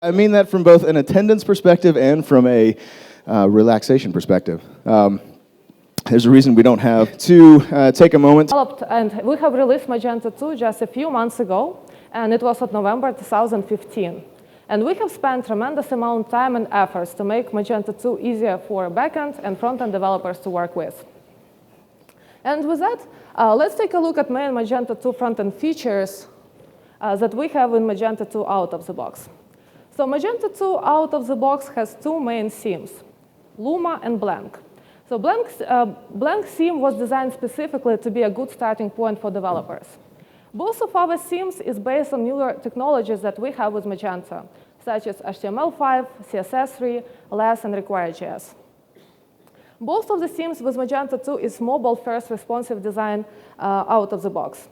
I mean that from both an attendance perspective and from a relaxation perspective. There's a reason we don't have to take a moment. And we have released Magenta 2 just a few months ago, and it was at November 2015. And we have spent tremendous amount of time and efforts to make Magenta 2 easier for backend and front-end developers to work with. And with that, let's take a look at main Magenta 2 front-end features that we have in Magenta 2 out of the box. So Magenta 2 out of the box has two main themes, Luma and Blank. So Blank theme was designed specifically to be a good starting point for developers. Both of our themes is based on newer technologies that we have with Magenta, such as HTML5, CSS3, LESS, and Require.js. Both of the themes with Magenta 2 is mobile-first responsive design out of the box.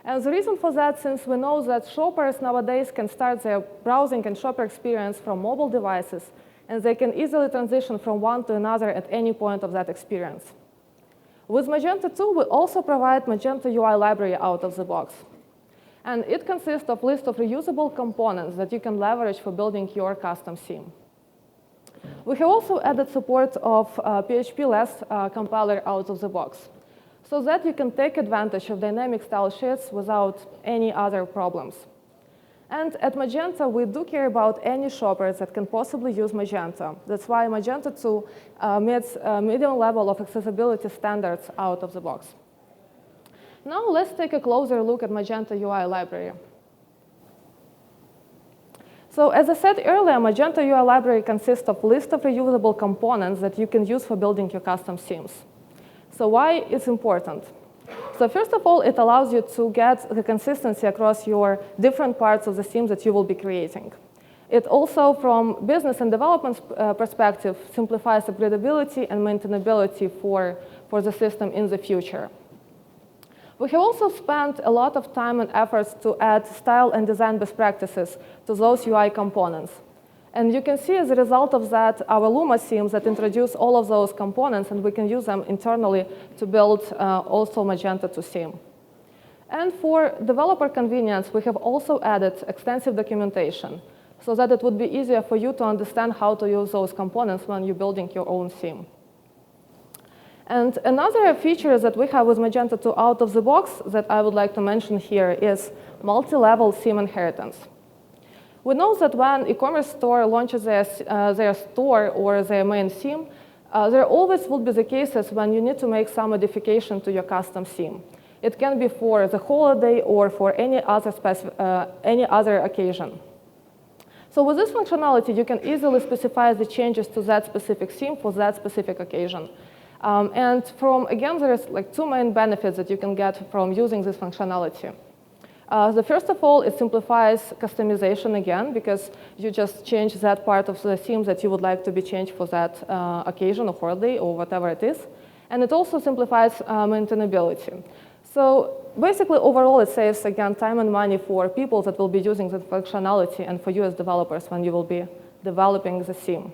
And the reason for that, since we know that shoppers nowadays can start their browsing and shopper experience from mobile devices, and they can easily transition from one to another at any point of that experience. With Magenta 2, we also provide Magenta UI Library out of the box. And it consists of a list of reusable components that you can leverage for building your custom theme. We have also added support of PHP-less compiler out of the box, so that you can take advantage of dynamic style sheets without any other problems. And at Magenta, we do care about any shoppers that can possibly use Magenta. That's why Magenta 2 meets a medium level of accessibility standards out of the box. Now let's take a closer look at Magenta UI Library. So as I said earlier, Magenta UI Library consists of a list of reusable components that you can use for building your custom themes. So why it's important? So first of all, it allows you to get the consistency across your different parts of the themes that you will be creating. It also, from business and development perspective, simplifies upgradability and maintainability for the system in the future. We have also spent a lot of time and efforts to add style and design best practices to those UI components. And you can see as a result of that, our Luma themes that introduce all of those components, and we can use them internally to build also Magenta 2 theme. And for developer convenience, we have also added extensive documentation so that it would be easier for you to understand how to use those components when you're building your own theme. And another feature that we have with Magenta 2 out of the box that I would like to mention here is multi-level theme inheritance. We know that when e-commerce store launches their store or their main theme, there always will be the cases when you need to make some modification to your custom theme. It can be for the holiday or for any other occasion. So with this functionality, you can easily specify the changes to that specific theme for that specific occasion. And again, there's like two main benefits that you can get from using this functionality. The first of all, it simplifies customization again, because you just change that part of the theme that you would like to be changed for that occasion or holiday or whatever it is. And it also simplifies maintainability. So basically, overall, it saves, again, time and money for people that will be using the functionality and for you as developers when you will be developing the theme.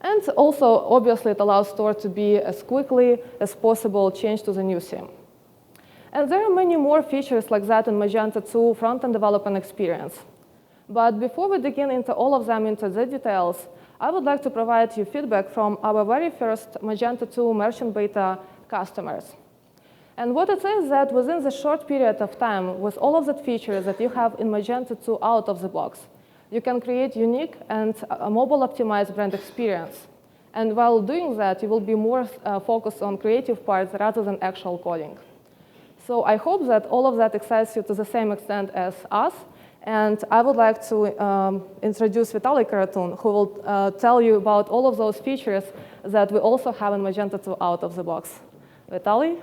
And also, obviously, it allows store to be as quickly as possible changed to the new theme. And there are many more features like that in Magenta 2 front-end development experience. But before we dig into all of them into the details, I would like to provide you feedback from our very first Magenta 2 merchant beta customers. And what it is that within the short period of time, with all of the features that you have in Magenta 2 out of the box, you can create unique and mobile-optimized brand experience. And while doing that, you will be more focused on creative parts rather than actual coding. So I hope that all of that excites you to the same extent as us. And I would like to introduce Vitaly Karatun, who will tell you about all of those features that we also have in Magenta 2 out of the box. Vitaly?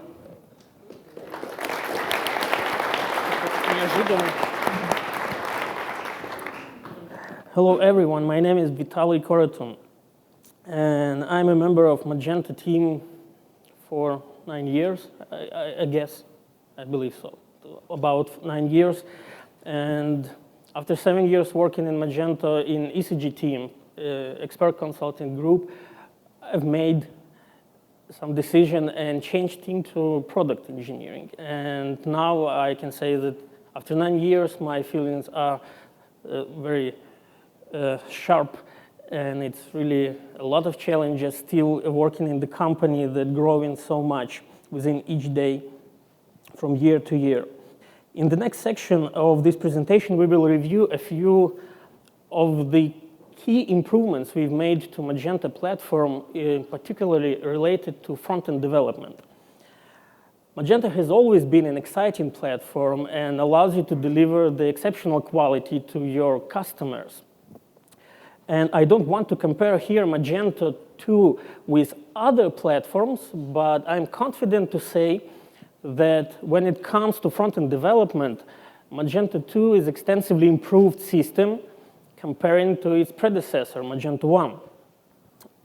Hello, everyone. My name is Vitaly Karatun, and I'm a member of Magenta team for 9 years, I guess. I believe so, about 9 years. And after 7 years working in Magenta in ECG team, expert consulting group, I've made some decision and changed team to product engineering. And now I can say that after 9 years, my feelings are very sharp, and it's really a lot of challenges still working in the company that growing so much within each day from year to year. In the next section of this presentation, we will review a few of the key improvements we've made to Magenta platform, particularly related to front-end development. Magenta has always been an exciting platform and allows you to deliver the exceptional quality to your customers. And I don't want to compare here Magenta 2 with other platforms, but I'm confident to say that when it comes to front-end development, Magenta 2 is extensively improved system comparing to its predecessor, Magenta 1.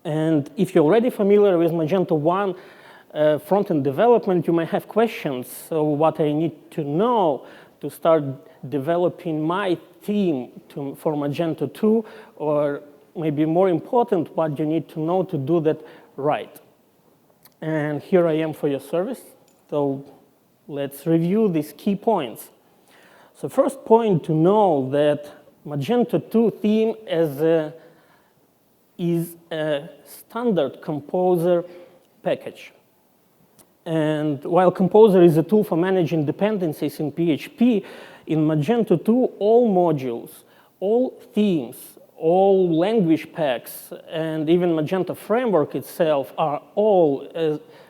And if you're already familiar with Magenta 1 front-end development, you may have questions. So what I need to know to start developing my theme for Magenta 2, or maybe more important, what you need to know to do that right. And here I am for your service. So let's review these key points. So first point to know that Magenta 2 theme is a standard Composer package. And while Composer is a tool for managing dependencies in PHP, in Magenta 2, all modules, all themes, all language packs, and even Magenta framework itself are all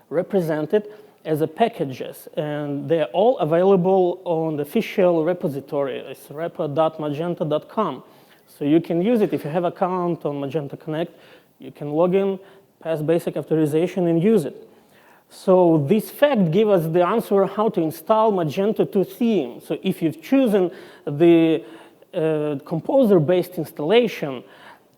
represented as a packages, and they're all available on the official repository. It's repo.magenta.com. So you can use it if you have an account on Magenta Connect. You can log in, pass basic authorization, and use it. So this fact gives us the answer how to install Magenta 2 theme. So if you've chosen the Composer-based installation,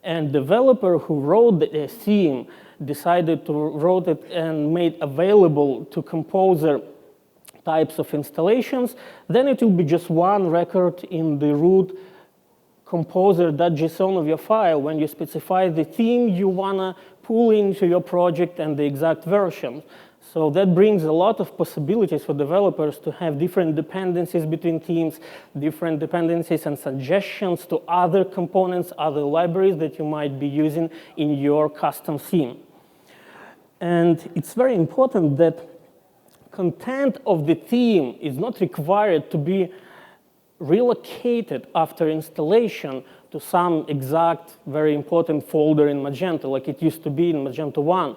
and developer who wrote the theme decided to wrote it and made available to Composer types of installations, then it will be just one record in the root composer.json of your file when you specify the theme you want to pull into your project and the exact version. So that brings a lot of possibilities for developers to have different dependencies between themes, different dependencies and suggestions to other components, other libraries that you might be using in your custom theme. And it's very important that content of the theme is not required to be relocated after installation to some exact, very important folder in Magenta, like it used to be in Magenta 1.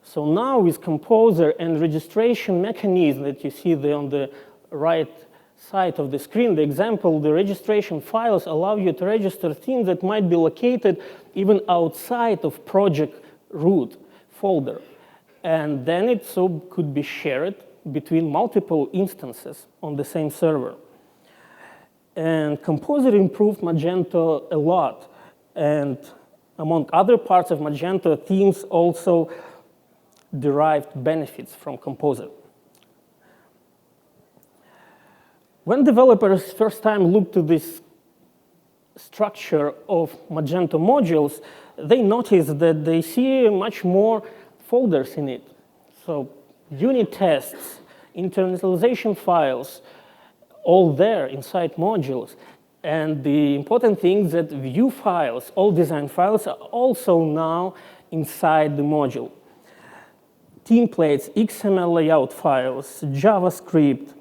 So now with Composer and registration mechanism that you see there on the right side of the screen, the example, the registration files allow you to register themes that might be located even outside of project root folder. And then it so could be shared between multiple instances on the same server. And Composer improved Magenta a lot. And among other parts of Magenta, themes also derived benefits from Composer. When developers first time look to this structure of Magenta modules, they notice that they see much more folders in it. So unit tests, internationalization files, all there inside modules. And the important thing is that view files, all design files, are also now inside the module. Templates, XML layout files, JavaScript,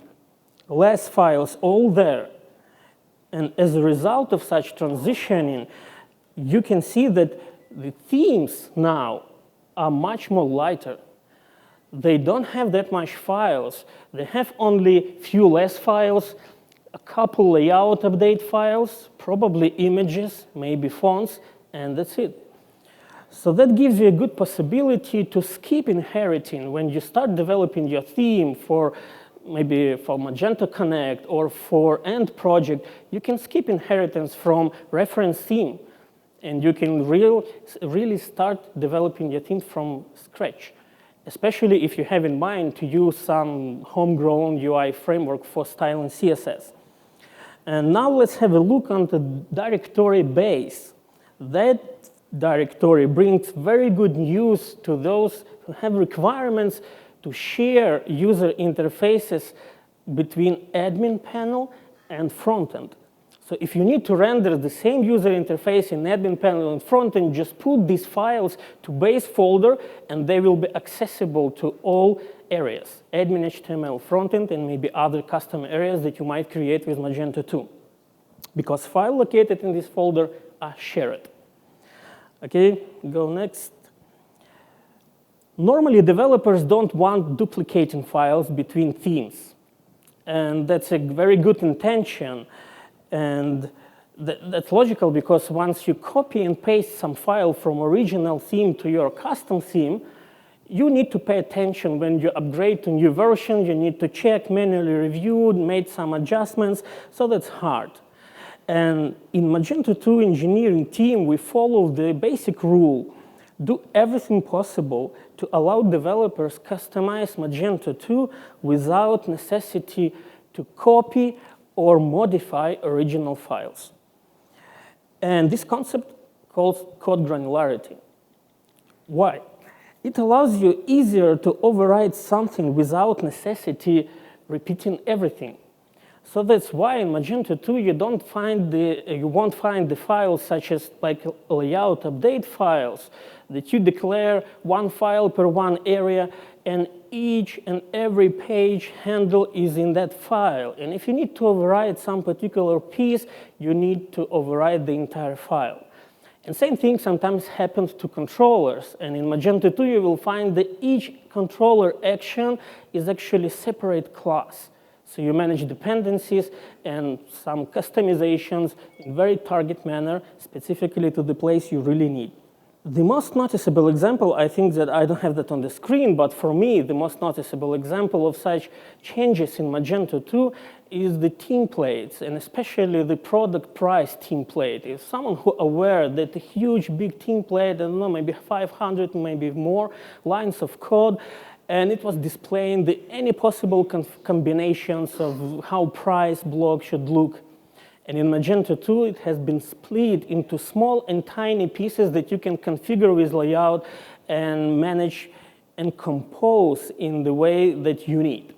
LESS files, all there. And as a result of such transitioning, you can see that the themes now are much more lighter. They don't have that much files. They have only few LESS files, a couple layout update files, probably images, maybe fonts, and that's it. So that gives you a good possibility to skip inheriting when you start developing your theme for maybe for Magenta Connect or for end project. You can skip inheritance from reference theme, and you can really start developing your theme from scratch, especially if you have in mind to use some homegrown UI framework for style and CSS. And now let's have a look on the directory base. That directory brings very good news to those who have requirements to share user interfaces between admin panel and frontend. So if you need to render the same user interface in admin panel and frontend, just put these files to base folder, and they will be accessible to all areas, admin HTML, frontend, and maybe other custom areas that you might create with Magento 2. Because files located in this folder are shared. Okay, go next. Normally, developers don't want duplicating files between themes. And that's a very good intention. And that's logical, because once you copy and paste some file from original theme to your custom theme, you need to pay attention when you upgrade to new version. You need to check, manually reviewed, made some adjustments. So that's hard. And in Magento 2 engineering team, we follow the basic rule: do everything possible to allow developers customize Magento 2 without necessity to copy or modify original files. And this concept called code granularity. Why? It allows you easier to override something without necessity repeating everything. So that's why in Magento 2 you won't find the files such as like layout update files that you declare one file per one area, and each and every page handle is in that file. And if you need to override some particular piece, you need to override the entire file. And same thing sometimes happens to controllers. And in Magento 2 you will find that each controller action is actually a separate class. So you manage dependencies and some customizations in very target manner, specifically to the place you really need. The most noticeable example, I think that I don't have that on the screen, but for me, the most noticeable example of such changes in Magento 2 is the templates, and especially the product price template. If someone who aware that a huge, big template, I don't know, maybe 500, maybe more lines of code, and it was displaying any possible combinations of how price block should look. And in Magento 2, it has been split into small and tiny pieces that you can configure with layout and manage and compose in the way that you need.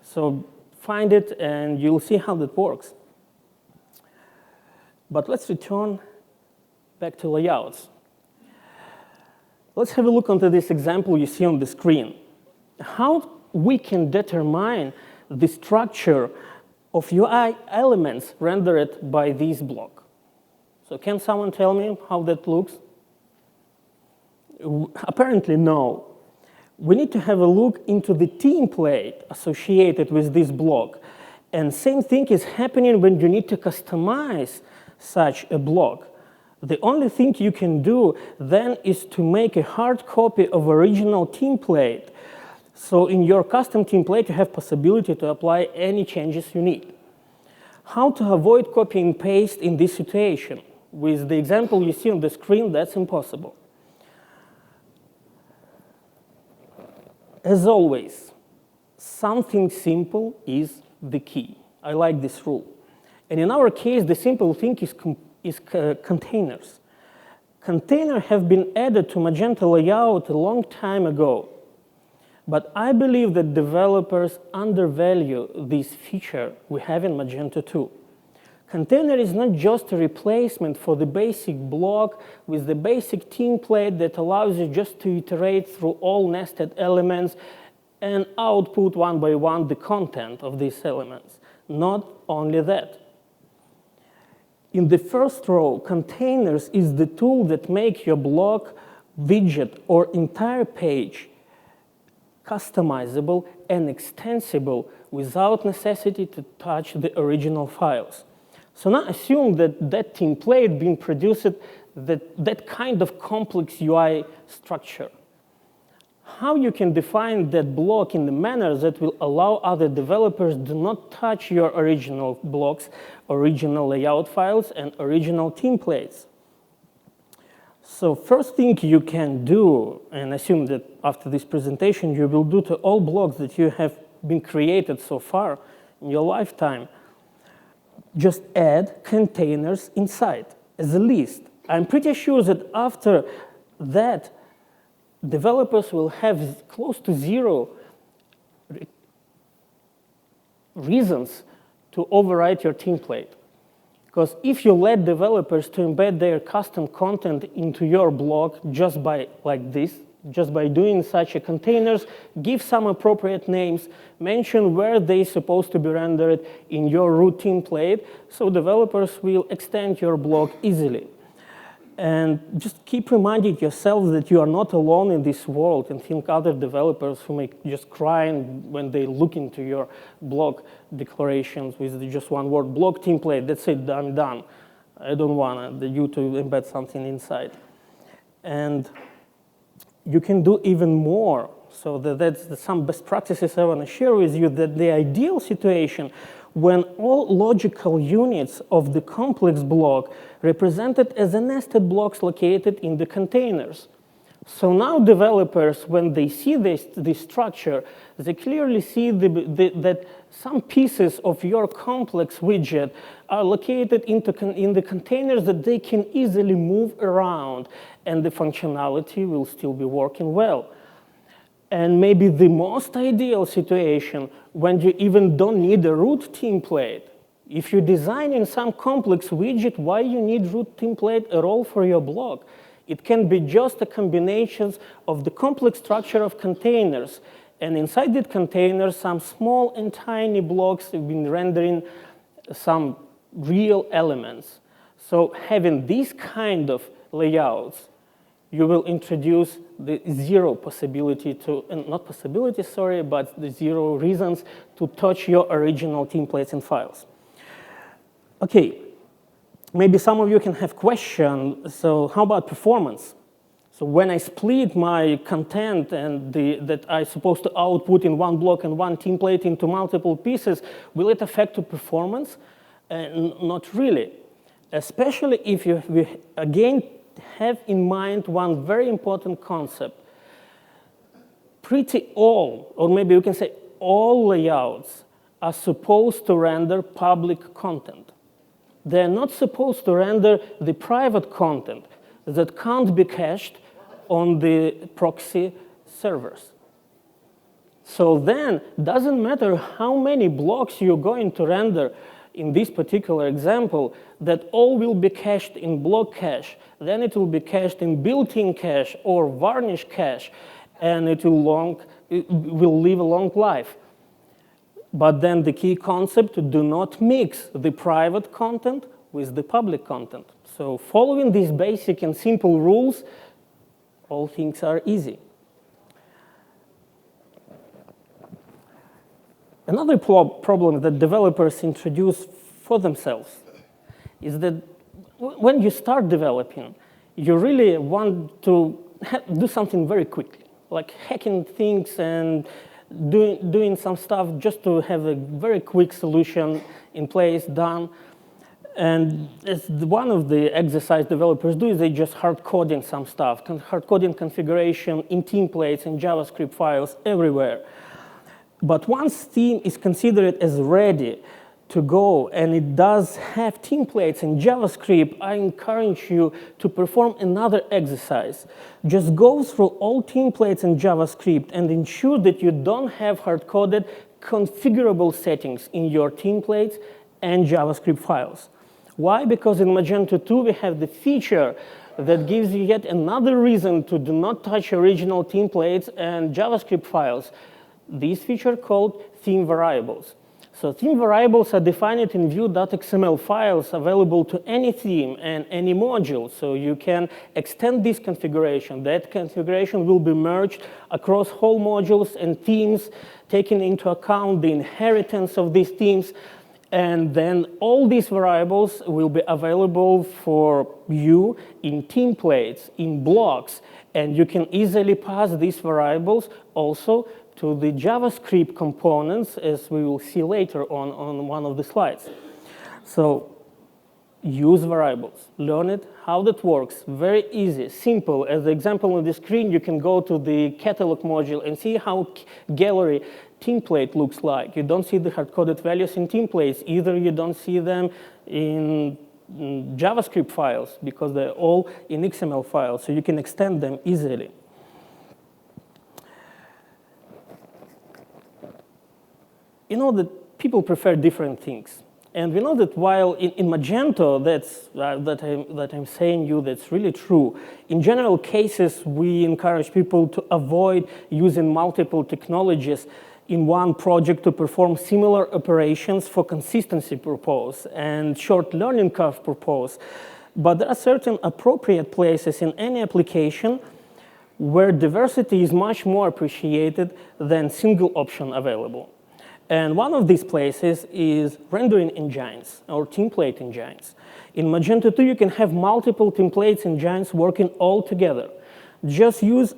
So find it, and you'll see how that works. But let's return back to layouts. Let's have a look onto this example you see on the screen. How we can determine the structure of UI elements rendered by this block. So can someone tell me how that looks? Apparently no. We need to have a look into the template associated with this block. And same thing is happening when you need to customize such a block. The only thing you can do then is to make a hard copy of original template. So in your custom template, you have possibility to apply any changes you need. How to avoid copy and paste in this situation? With the example you see on the screen, that's impossible. As always, something simple is the key. I like this rule. And in our case, the simple thing is containers. Containers have been added to Magento layout a long time ago. But I believe that developers undervalue this feature we have in Magento 2. Container is not just a replacement for the basic block with the basic template that allows you just to iterate through all nested elements and output one by one the content of these elements. Not only that. In the first row, containers is the tool that makes your block, widget, or entire page customizable and extensible without necessity to touch the original files. So now assume that that template being produced that kind of complex UI structure. How you can define that block in the manner that will allow other developers to not touch your original blocks, original layout files, and original templates? So first thing you can do, and assume that after this presentation you will do to all blocks that you have been created so far in your lifetime, just add containers inside as a list. I'm pretty sure that after that, developers will have close to zero reasons to overwrite your template. Because if you let developers to embed their custom content into your blog just by like this, just by doing such a containers, give some appropriate names, mention where they're supposed to be rendered in your root template, so developers will extend your blog easily. And just keep reminding yourself that you are not alone in this world, and think other developers who may just cry when they look into your blog declarations with just one word, blog template, that's it, I'm done. I don't want you to embed something inside. And you can do even more. So that's some best practices I want to share with you, that the ideal situation when all logical units of the complex block represented as a nested blocks located in the containers. So now developers, when they see this structure, they clearly see that some pieces of your complex widget are located in the containers that they can easily move around, and the functionality will still be working well. And maybe the most ideal situation when you even don't need a root template. If you're designing some complex widget, why you need root template at all for your blog? It can be just a combination of the complex structure of containers. And inside that container, some small and tiny blocks have been rendering some real elements. So having these kind of layouts, you will introduce the zero possibility to, not possibility, sorry, but the zero reasons to touch your original templates and files. Okay, maybe some of you can have questions. So how about performance? So when I split my content and that I'm supposed to output in one block and one template into multiple pieces, will it affect the performance? Not really, especially if you, again, have in mind one very important concept. Pretty all, or maybe you can say all layouts are supposed to render public content. They're not supposed to render the private content that can't be cached on the proxy servers. So then, doesn't matter how many blocks you're going to render in this particular example, that all will be cached in block cache, then it will be cached in built-in cache or varnish cache, and it will live a long life. But then the key concept, do not mix the private content with the public content. So following these basic and simple rules, all things are easy. Another problem that developers introduce for themselves is that when you start developing, you really want to do something very quickly, like hacking things and doing some stuff just to have a very quick solution in place, done. And as one of the exercise developers do is they just hard coding some stuff, hard coding configuration in templates and JavaScript files everywhere. But once theme is considered as ready to go and it does have templates and JavaScript, I encourage you to perform another exercise. Just go through all templates and JavaScript and ensure that you don't have hard-coded configurable settings in your templates and JavaScript files. Why? Because in Magento 2 we have the feature that gives you yet another reason to do not touch original templates and JavaScript files. This feature called theme variables. So theme variables are defined in view.xml files available to any theme and any module. So you can extend this configuration. That configuration will be merged across whole modules and themes, taking into account the inheritance of these themes. And then all these variables will be available for you in templates, in blocks. And you can easily pass these variables also to the JavaScript components, as we will see later on one of the slides. So use variables, learn it, how that works, very easy, simple. As the example on the screen, you can go to the catalog module and see how gallery template looks like. You don't see the hard-coded values in templates, either you don't see them in JavaScript files because they're all in XML files, so you can extend them easily. You know that people prefer different things. And we know that while in Magento, that I'm saying you, that's really true. In general cases, we encourage people to avoid using multiple technologies in one project to perform similar operations for consistency purpose and short learning curve purpose. But there are certain appropriate places in any application where diversity is much more appreciated than single option available. And one of these places is rendering engines or template engines. In Magento 2, you can have multiple templates engines working all together. Just use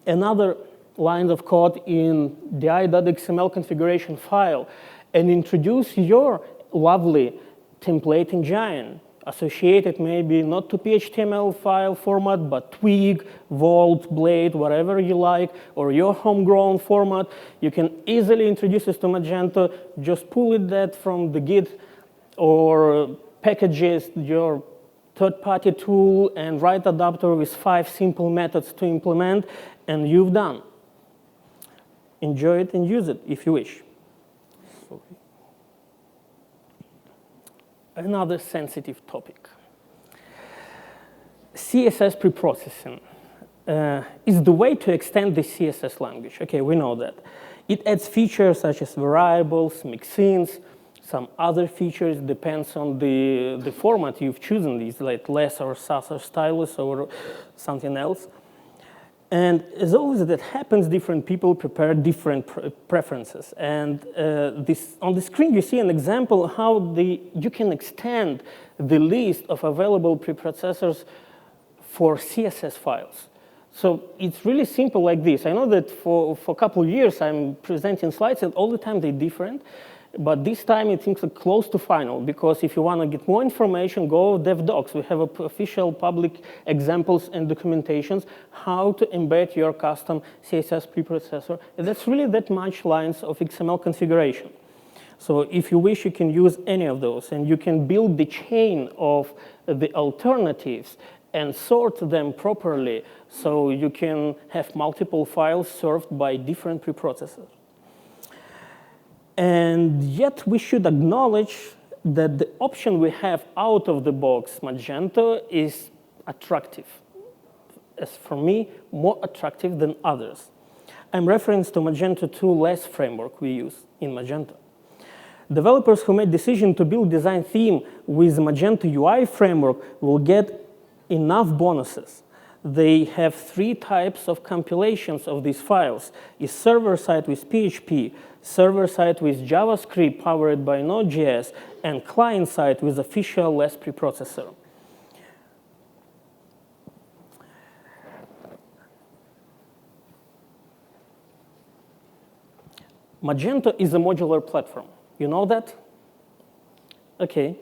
another line of code in di.xml configuration file and introduce your lovely template engine, associated maybe not to HTML file format, but Twig, Volt, Blade, whatever you like, or your homegrown format. You can easily introduce this to Magento. Just pull it that from the Git or packages your third-party tool and write adapter with 5 simple methods to implement, and you've done. Enjoy it and use it if you wish. Another sensitive topic. CSS pre-processing is the way to extend the CSS language. Okay, we know that. It adds features such as variables, mixins, some other features, depends on the format you've chosen these, like less or sus or stylus or something else. And as always that happens, different people prepare different preferences. And on the screen, you see an example how you can extend the list of available preprocessors for CSS files. So it's really simple like this. I know that for a couple of years, I'm presenting slides, and all the time they're different. But this time, it seems like close to final, because if you want to get more information, go DevDocs. We have official public examples and documentations how to embed your custom CSS preprocessor. And that's really that much lines of XML configuration. So if you wish, you can use any of those, and you can build the chain of the alternatives and sort them properly so you can have multiple files served by different preprocessors. And yet, we should acknowledge that the option we have out of the box, Magento, is attractive. As for me, more attractive than others. I'm referring to Magento 2 LESS framework we use in Magento. Developers who made decision to build design theme with Magento UI framework will get enough bonuses. They have 3 types of compilations of these files. Is server-side with PHP, server-side with JavaScript powered by Node.js, and client-side with official LESS preprocessor. Magento is a modular platform. You know that? Okay.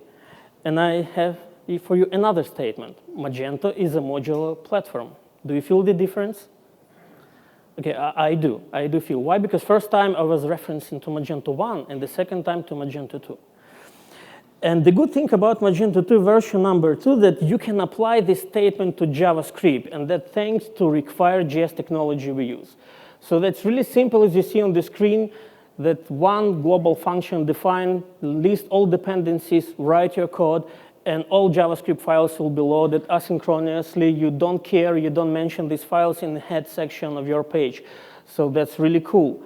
And I have for you another statement. Magento is a modular platform. Do you feel the difference? Okay, I do. I do feel. Why? Because first time I was referencing to Magento 1, and the second time to Magento 2. And the good thing about Magento 2 version number 2 that you can apply this statement to JavaScript, and that thanks to require.js technology we use. So that's really simple, as you see on the screen, that one global function define, list all dependencies, write your code, and all JavaScript files will be loaded asynchronously. You don't care, you don't mention these files in the head section of your page. So that's really cool.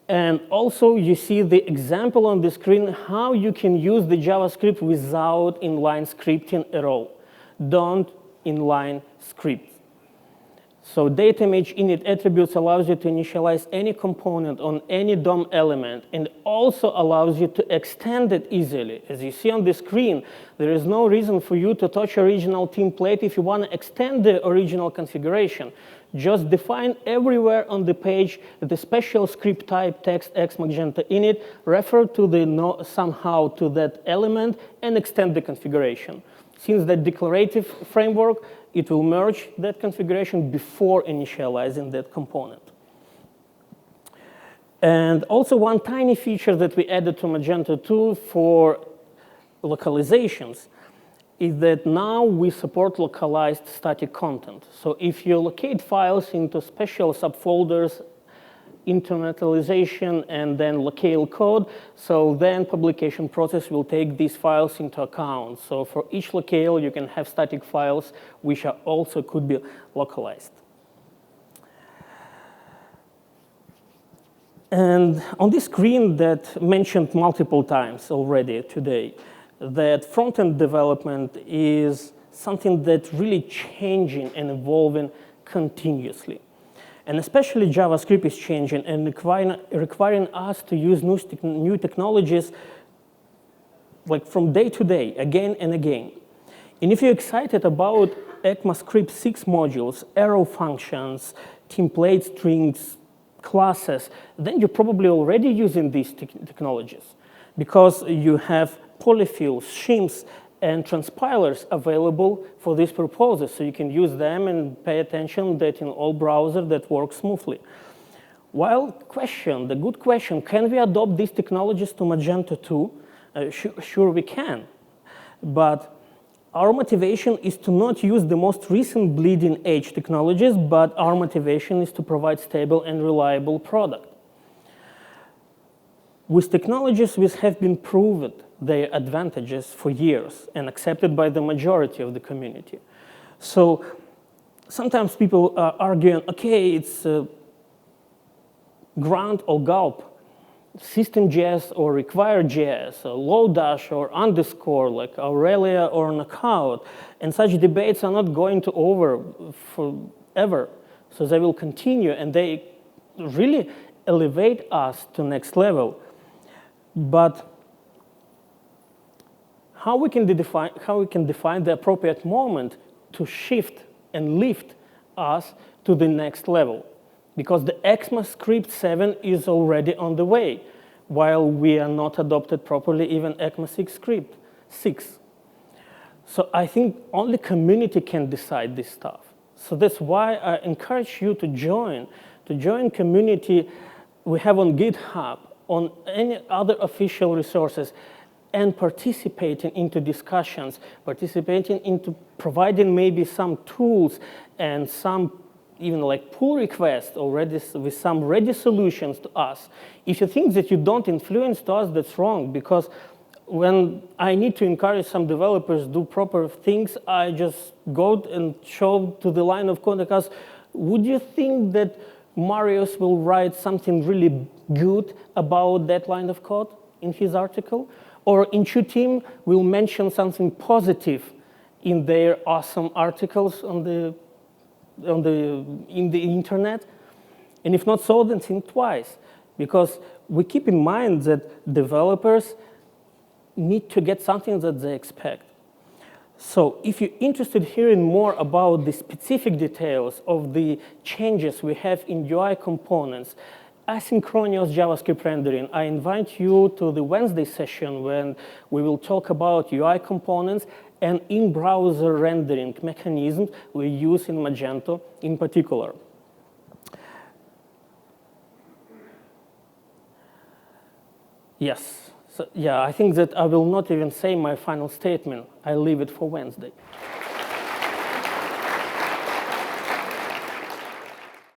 And also, you see the example on the screen how you can use the JavaScript without inline scripting at all. Don't inline script. So data image init attributes allows you to initialize any component on any DOM element, and also allows you to extend it easily. As you see on the screen, there is no reason for you to touch original template if you want to extend the original configuration. Just define everywhere on the page the special script type text x Magenta init, refer to the somehow to that element, and extend the configuration. Since that declarative framework, it will merge that configuration before initializing that component. And also one tiny feature that we added to Magento 2 for localizations is that now we support localized static content. So if you locate files into special subfolders internationalization and then locale code. So then publication process will take these files into account. So for each locale, you can have static files, which are also could be localized. And on this screen that mentioned multiple times already today, that front-end development is something that really changing and evolving continuously. And especially JavaScript is changing and requiring us to use new technologies like from day to day, again and again. And if you're excited about ECMAScript 6 modules, arrow functions, template strings, classes, then you're probably already using these technologies because you have polyfills, shims, and transpilers available for these purposes. So you can use them and pay attention that in all browsers that work smoothly. While the good question, can we adopt these technologies to Magento too? Sure we can. But our motivation is to not use the most recent bleeding edge technologies, but our motivation is to provide stable and reliable product. With technologies which have been proven their advantages for years and accepted by the majority of the community. So sometimes people are arguing, okay, it's Grunt or Gulp, System.js or Require.js, Lodash or Underscore, like Aurelia or Knockout. And such debates are not going to over forever. So they will continue, and they really elevate us to next level. But how we can define the appropriate moment to shift and lift us to the next level? Because the ECMAScript 7 is already on the way, while we are not adopted properly even ECMAScript 6. So I think only community can decide this stuff. So that's why I encourage you to join community we have on GitHub, on any other official resources, and participating into discussions, participating into providing maybe some tools and some even like pull requests already with some ready solutions to us. If you think that you don't influence to us, that's wrong, because when I need to encourage some developers to do proper things, I just go and show to the line of code because would you think that Marius will write something really good about that line of code in his article? Or Intuitive will mention something positive in their awesome articles in the internet? And if not so, then think twice. Because we keep in mind that developers need to get something that they expect. So if you're interested in hearing more about the specific details of the changes we have in UI components, asynchronous JavaScript rendering, I invite you to the Wednesday session when we will talk about UI components and in-browser rendering mechanisms we use in Magento in particular. Yes, so, yeah, I think that I will not even say my final statement. I leave it for Wednesday.